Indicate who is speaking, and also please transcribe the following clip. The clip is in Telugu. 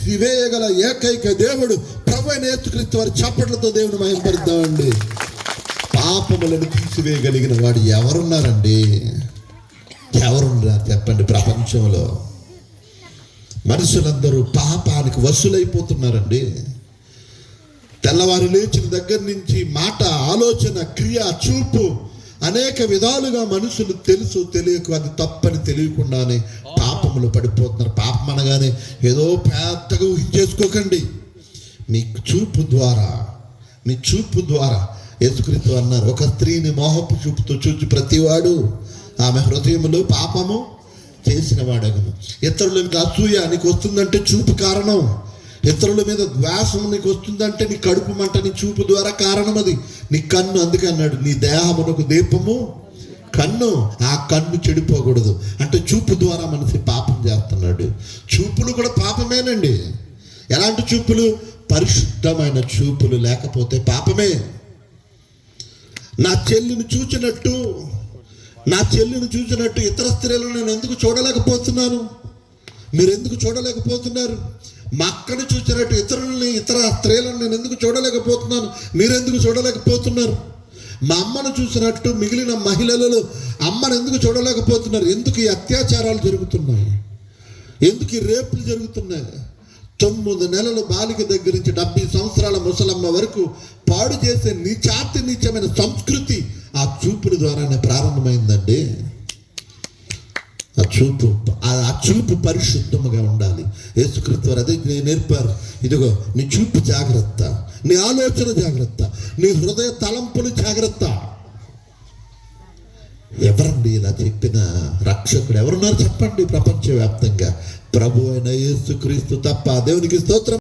Speaker 1: తీసివేయగల ఏకైక దేవుడు ప్రభువైన యేసుక్రీస్తు వారి చప్పట్లతో దేవుని మహిమపరుద్దామండి. పాపములను తీసివేయగలిగిన వాడు ఎవరున్నారండి? ఎవరున్నారు చెప్పండి? ప్రపంచంలో మనుషులందరూ పాపానికి వశులైపోతున్నారండి. తెల్లవారు లేచిన దగ్గర నుంచి మాట, ఆలోచన, క్రియ, చూపు అనేక విధాలుగా మనుషులు తెలుసు తెలియక అది తప్పని తెలియకుండానే పాపములు పడిపోతున్నారు. పాపం అనగానే ఏదో పెద్దగా ఊహించేసుకోకండి. మీ చూపు ద్వారా యేసుక్రీస్తు అన్నారు, ఒక స్త్రీని మోహపు చూపుతో చూచి ప్రతివాడు ఆమె హృదయములో పాపము చేసిన వాడగను. ఇతరుల మీద అసూయ నీకు వస్తుందంటే చూపు కారణం. ఇతరుల మీద ద్వేషం నీకు వస్తుందంటే నీ కడుపు మంట నీ చూపు ద్వారా కారణం. అది నీ కన్ను. అందుకే అన్నాడు, నీ దేహమునకు దీపము కన్ను. ఆ కన్ను చెడిపోకూడదు అంటే చూపు ద్వారా మనిషి పాపం చేస్తున్నాడు. చూపులు కూడా పాపమేనండి. ఎలాంటి చూపులు? పరిశుద్ధమైన చూపులు లేకపోతే పాపమే. నా చెల్లిని చూచినట్టు ఇతర స్త్రీలను నేను ఎందుకు చూడలేకపోతున్నాను? మీరు ఎందుకు చూడలేకపోతున్నారు? మా అక్కని చూసినట్టు ఇతర స్త్రీలను నేను ఎందుకు చూడలేకపోతున్నాను? మీరెందుకు చూడలేకపోతున్నారు? మా అమ్మను చూసినట్టు మిగిలిన మహిళలలో అమ్మను ఎందుకు చూడలేకపోతున్నారు? ఎందుకు ఈ అత్యాచారాలు జరుగుతున్నాయి? ఎందుకు ఈ రేపులు జరుగుతున్నాయి? 9 నెలల బాలిక దగ్గర నుంచి 70 సంవత్సరాల ముసలమ్మ వరకు పాడు చేసే నీచమైన సంస్కృతి ఆ చూపుల ద్వారానే ప్రారంభమైందండి. ఆ చూపు పరిశుద్ధముగా ఉండాలి. యేసుక్రీస్తు వారు అదే నేర్పారు. ఇదిగో నీ చూపు జాగ్రత్త, నీ ఆలోచన జాగ్రత్త, నీ హృదయ తలంపులు జాగ్రత్త. ఎవరండి ఇలా చెప్పిన రక్షకుడు? ఎవరున్నారు చెప్పండి? ప్రపంచవ్యాప్తంగా ప్రభు అయిన యేసుక్రీస్తు తప్ప. దేవునికి స్తోత్రం.